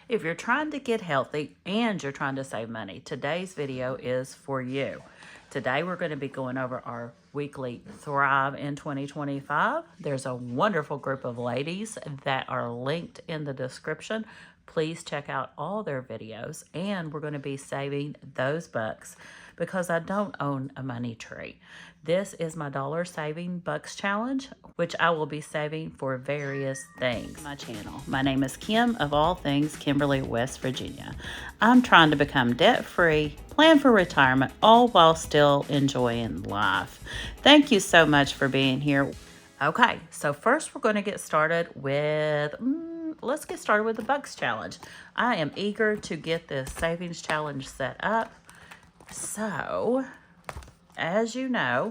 If you're trying to get healthy and you're trying to save money, today's video is for you. Today we're going to be going over our weekly Thrive in 2025. There's a wonderful group of ladies that are linked in the description. Please check out all their videos, and we're going to be saving those bucks because I don't own a money tree. This is my dollar saving bucks challenge, which I will be saving for various things. My channel. My name is Kim of all things Kimberly, West Virginia. I'm trying to become debt free, plan for retirement, all while still enjoying life. Thank you so much for being here. Okay, so first we're going to get started with let's get started with the bucks challenge. I am eager to get this savings challenge set up. So, as you know,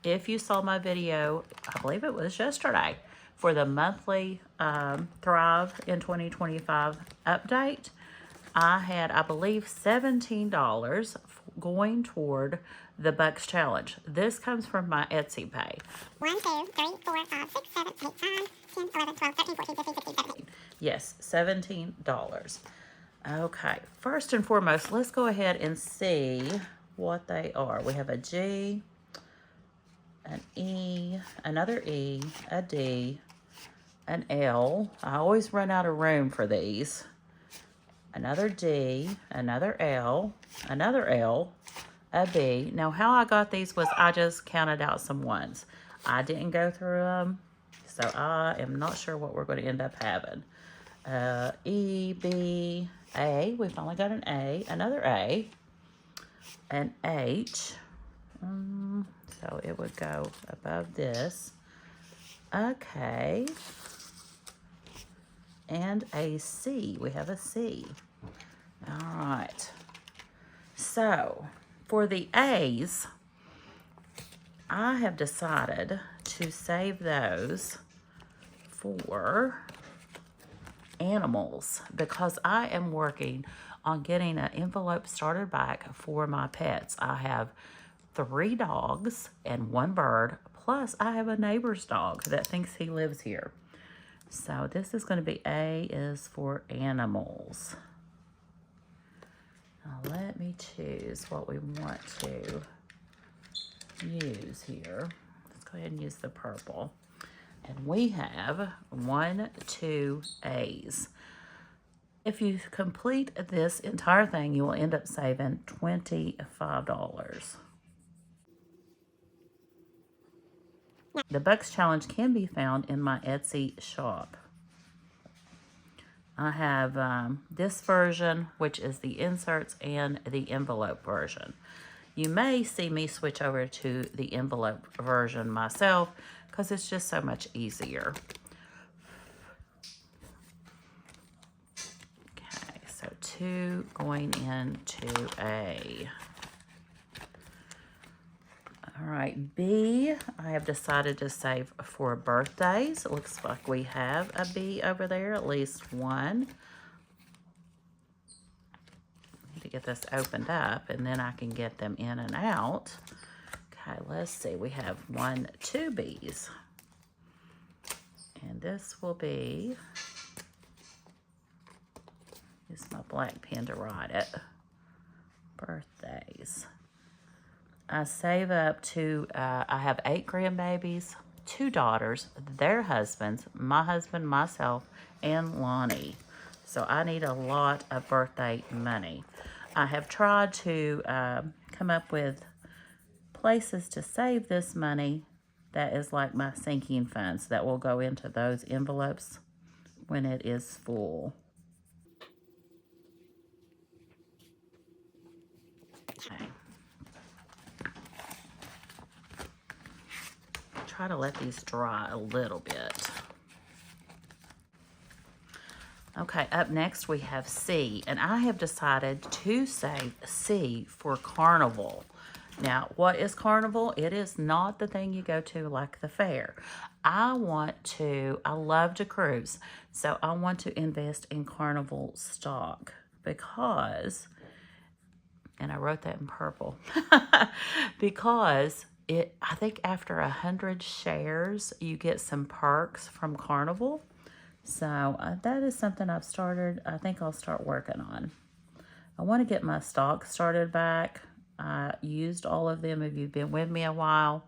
if you saw my video, I believe it was yesterday, for the monthly Thrive in 2025 update, I had, I believe, $17 going toward the bucks challenge. This comes from my Etsy pay. 1, 2, 3, 4, 5, 6, 7, 8, 9, 10, 11, 12, 13, 14, 15, 16, 17. Yes, $17. Okay, first and foremost, let's go ahead and see what they are. We have a G, an E, another E, a D, an L. I always run out of room for these. Another D, another L, a B. Now, how I got these was I just counted out some ones. I didn't go through them, so I am not sure what we're going to end up having. E, B, A. We finally got an A, another A, an H. So it would go above this. Okay. And a C. We have a C. All right. So for the A's, I have decided to save those for animals because I am working on getting an envelope started back for my pets. I have 3 dogs and 1 bird, plus I have a neighbor's dog that thinks he lives here. So this is going to be A is for animals. Now let me choose what we want to use here. Let's go ahead and use the purple. And we have 1, 2 A's. If you complete this entire thing, you will end up saving $25. The bucks challenge can be found in my Etsy shop. I have this version, which is the inserts, and the envelope version. You may see me switch over to the envelope version myself because it's just so much easier. Okay, so 2 going into A. All right, B, I have decided to save for birthdays. It looks like we have a B over there, at least one. Need to get this opened up, and then I can get them in and out. Okay, let's see. We have 1, 2 B's. And this will be, use my black pen to write it, birthdays. I save up to, I have 8 grandbabies, 2 daughters, their husbands, my husband, myself, and Lonnie. So I need a lot of birthday money. I have tried to come up with places to save this money that is like my sinking funds that will go into those envelopes when it is full. Okay. Try to let these dry a little bit. Okay, up next we have C, and I have decided to save C for Carnival. Now, what is Carnival? It is not the thing you go to like the fair. I love to cruise, so I want to invest in Carnival stock because, and I wrote that in purple, because I think after 100 shares, you get some perks from Carnival. So that is something I've started. I think I'll start working on. I want to get my stock started back. I used all of them if you've been with me a while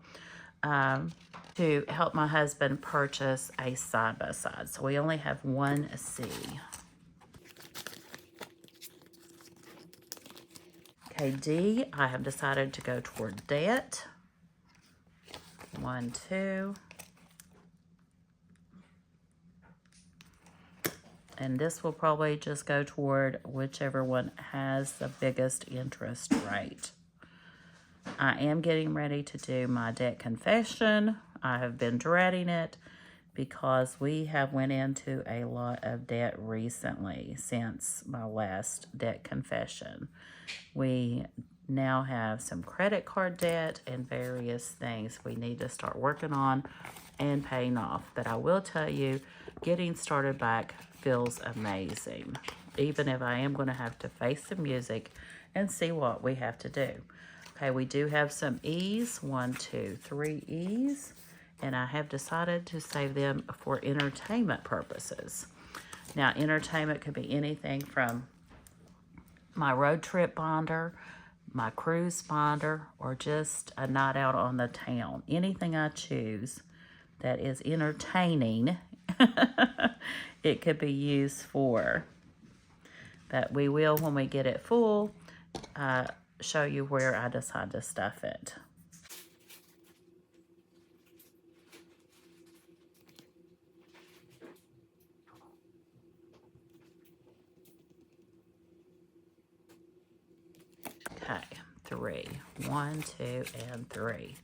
to help my husband purchase a side-by-side. So we only have one C. Okay, D, I have decided to go toward debt. 1, 2. And this will probably just go toward whichever one has the biggest interest rate. I am getting ready to do my debt confession. I have been dreading it because we have went into a lot of debt recently since my last debt confession. We now have some credit card debt and various things we need to start working on and paying off. But I will tell you, getting started back feels amazing, even if I am going to have to face the music and see what we have to do. Okay, we do have some E's, 1, 2, 3 E's, and I have decided to save them for entertainment purposes. Now, entertainment could be anything from my road trip binder, my cruise binder, or just a night out on the town. Anything I choose that is entertaining, it could be used for. But we will, when we get it full, show you where I decide to stuff it. Okay, 3. 1, 2, and 3.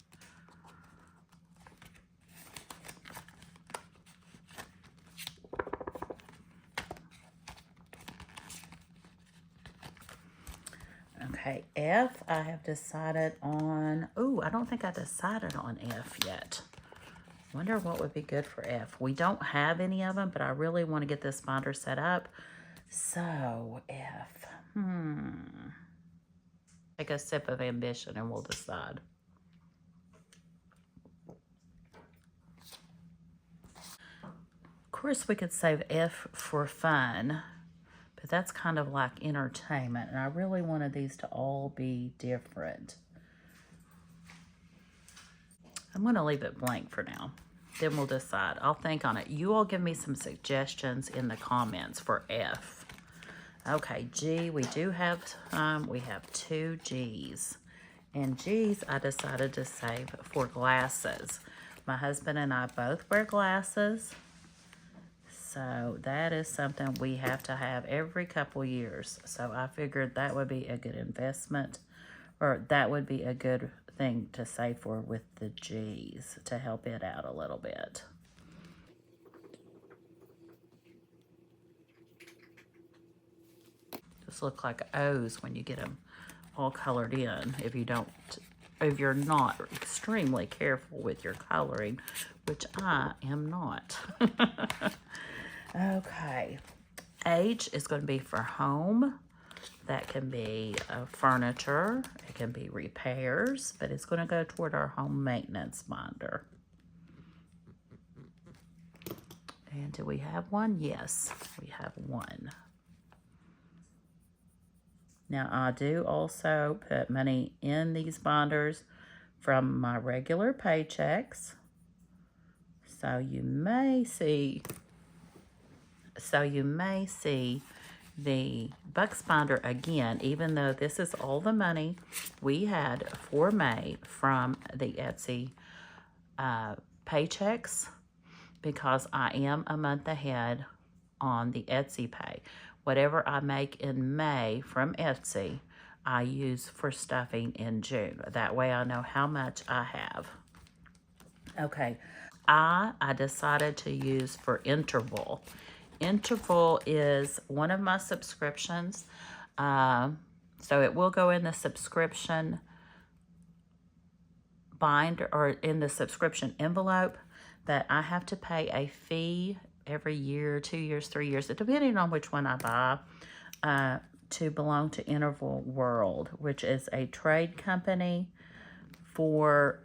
Okay, F, I have decided on, I don't think I decided on F yet. Wonder what would be good for F. We don't have any of them, but I really want to get this binder set up. So, F, Take a sip of ambition and we'll decide. Of course, we could save F for fun, but that's kind of like entertainment, and I really wanted these to all be different. I'm going to leave it blank for now. Then we'll decide. I'll think on it. You all give me some suggestions in the comments for F. Okay, G, we do have, we have 2 G's. And G's, I decided to save for glasses. My husband and I both wear glasses. So that is something we have to have every couple years. So I figured that would be a good investment, or that would be a good thing to save for with the G's to help it out a little bit. Just look like O's when you get them all colored in. If you're not extremely careful with your coloring, which I am not. Okay, H is going to be for home. That can be furniture, it can be repairs, but it's going to go toward our home maintenance binder. And do we have one? Yes, we have one. Now, I do also put money in these binders from my regular paychecks. So you may see the Bucks binder again, even though this is all the money we had for May from the Etsy paychecks, because I am a month ahead on the Etsy pay. Whatever I make in May from Etsy, I use for stuffing in June. That way I know how much I have. Okay, I decided to use for Interval. Interval is one of my subscriptions. So it will go in the subscription binder, or in the subscription envelope, that I have to pay a fee every year, 2 years, 3 years, depending on which one I buy, to belong to Interval World, which is a trade company for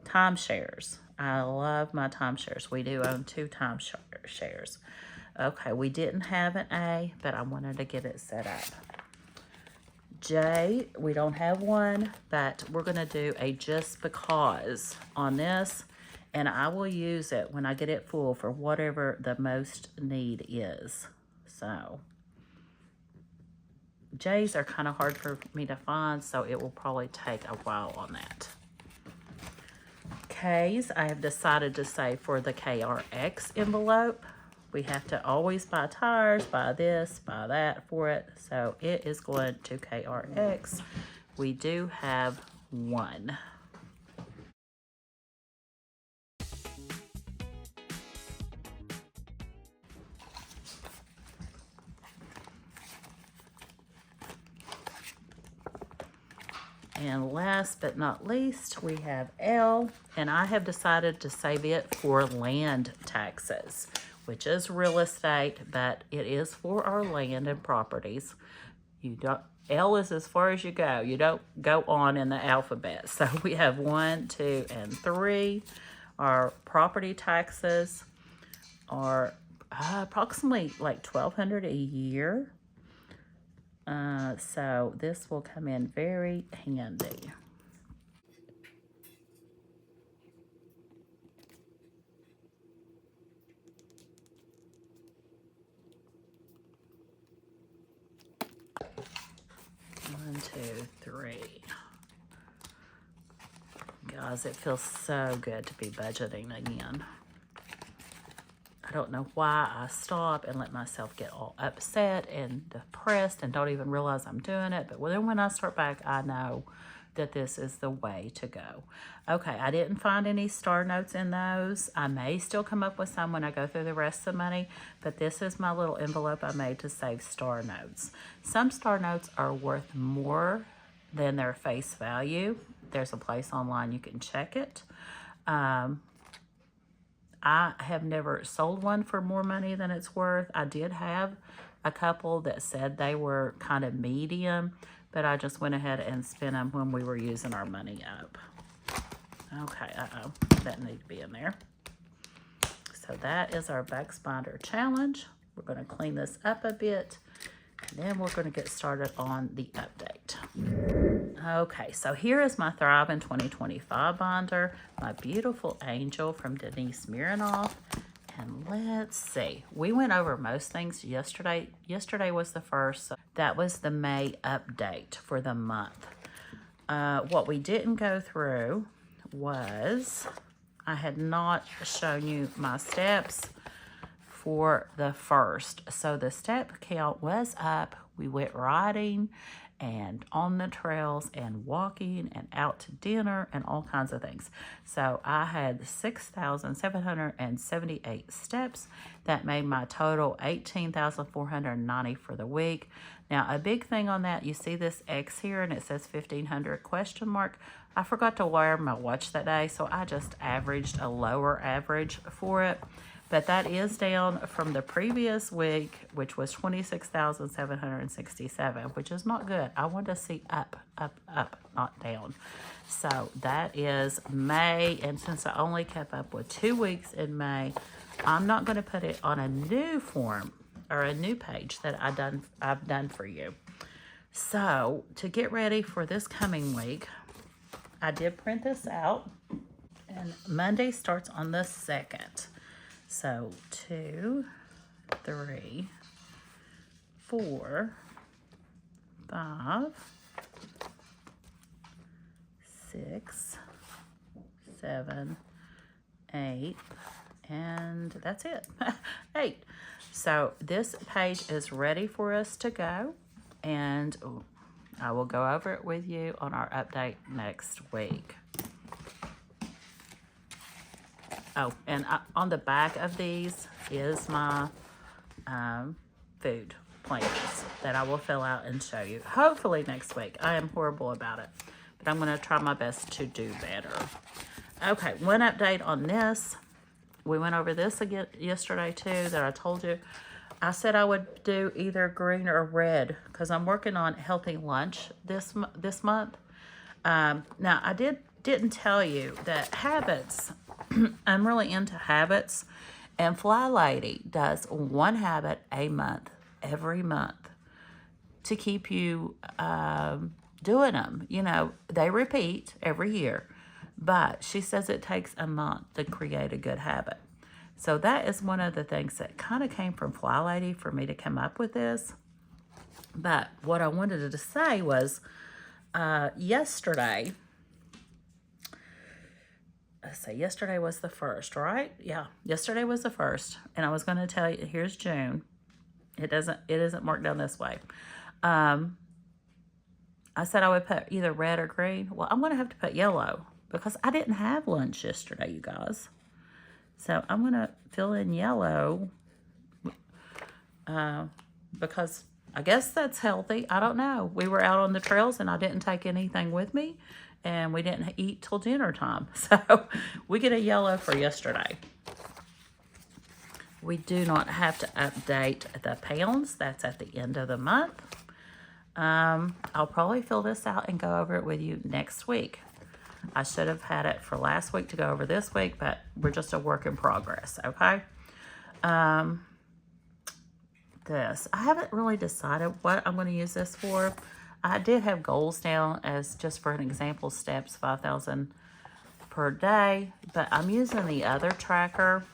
timeshares. I love my timeshares. We do own 2 timeshares. Okay, we didn't have an A, but I wanted to get it set up. J, we don't have one, but we're going to do a just because on this, and I will use it when I get it full for whatever the most need is. So J's are kind of hard for me to find, so it will probably take a while on that. K's, I have decided to say for the KRX envelope, we have to always buy tires, buy this, buy that for it. So it is going to KRX. We do have 1. And last but not least, we have L, and I have decided to save it for land taxes, which is real estate, but it is for our land and properties. L is as far as you go. You don't go on in the alphabet. So we have 1, 2, and 3. Our property taxes are approximately like $1,200 a year. So this will come in very handy. One, two, three. Guys, it feels so good to be budgeting again. I don't know why I stop and let myself get all upset and depressed and don't even realize I'm doing it. But then when I start back, I know that this is the way to go. Okay, I didn't find any star notes in those. I may still come up with some when I go through the rest of the money, but this is my little envelope I made to save star notes. Some star notes are worth more than their face value. There's a place online you can check it. I have never sold one for more money than it's worth. I did have a couple that said they were kind of medium, but I just went ahead and spent them when we were using our money up. Okay, that needs to be in there. So that is our Bucks Binder challenge. We're going to clean this up a bit, and then we're going to get started on the update. Okay, so here is my Thrive in 2025 binder, my beautiful angel from Denise Mironoff. And let's see, we went over most things yesterday. Yesterday was the first, so that was the May update for the month. What we didn't go through was, I had not shown you my steps for the first. So the step count was up. We went riding and on the trails and walking and out to dinner and all kinds of things. So I had 6,778 steps. That made my total 18,490 for the week. Now, a big thing on that, you see this X here and it says 1,500 question mark. I forgot to wear my watch that day, so I just averaged a lower average for it. But that is down from the previous week, which was 26,767, which is not good. I want to see up, not down. So that is May, and since I only kept up with 2 weeks in May, I'm not going to put it on a new form or a new page that I've done for you. So to get ready for this coming week, I did print this out, and Monday starts on the 2nd. So 2, 3, 4, 5, 6, 7, 8, and that's it. 8. So this page is ready for us to go, and I will go over it with you on our update next week. Oh, and on the back of these is my food plans that I will fill out and show you. Hopefully next week. I am horrible about it, but I'm going to try my best to do better. Okay, one update on this. We went over this again yesterday too, that I told you. I said I would do either green or red because I'm working on healthy lunch this month. Now, I didn't tell you that habits I'm really into habits, and Fly Lady does one habit a month, every month, to keep you doing them. You know, they repeat every year, but she says it takes a month to create a good habit. So that is one of the things that kind of came from Fly Lady for me to come up with this. But what I wanted to say was yesterday, let's say yesterday was the 1st, right? Yeah, yesterday was the 1st. And I was going to tell you, here's June. It isn't marked down this way. I said I would put either red or green. Well, I'm going to have to put yellow because I didn't have lunch yesterday, you guys. So I'm going to fill in yellow because I guess that's healthy. I don't know. We were out on the trails and I didn't take anything with me, and we didn't eat till dinner time. So we get a yellow for yesterday. We do not have to update the pounds. That's at the end of the month. I'll probably fill this out and go over it with you next week. I should have had it for last week to go over this week, but we're just a work in progress, okay? This, I haven't really decided what I'm going to use this for. I did have goals down as just for an example, steps 5,000 per day, but I'm using the other tracker.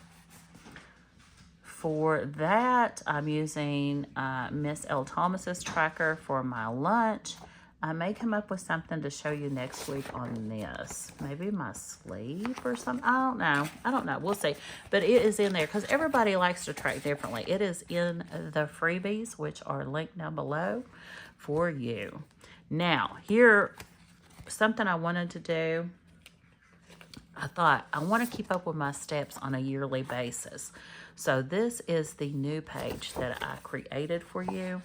For that, I'm using Miss L. Thomas's tracker for my lunch. I may come up with something to show you next week on this. Maybe my sleep or something. I don't know. We'll see. But it is in there because everybody likes to track differently. It is in the freebies, which are linked down below for you. Now, here, something I wanted to do. I thought I want to keep up with my steps on a yearly basis. So this is the new page that I created for you.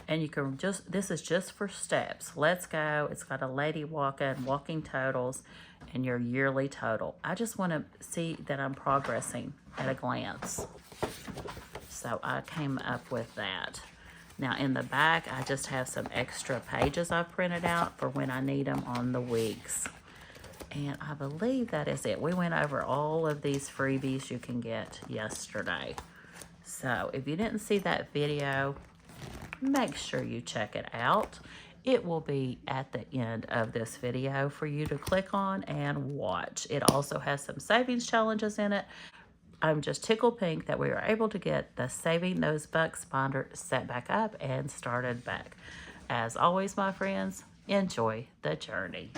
And you can this is just for steps. Let's go. It's got a lady walking totals, and your yearly total. I just want to see that I'm progressing at a glance. So I came up with that. Now in the back, I just have some extra pages I've printed out for when I need them on the weeks. And I believe that is it. We went over all of these freebies you can get yesterday. So if you didn't see that video, make sure you check it out. It will be at the end of this video for you to click on and watch. It also has some savings challenges in it. I'm just tickled pink that we were able to get the Saving Those Bucks binder set back up and started back. As always, my friends, enjoy the journey.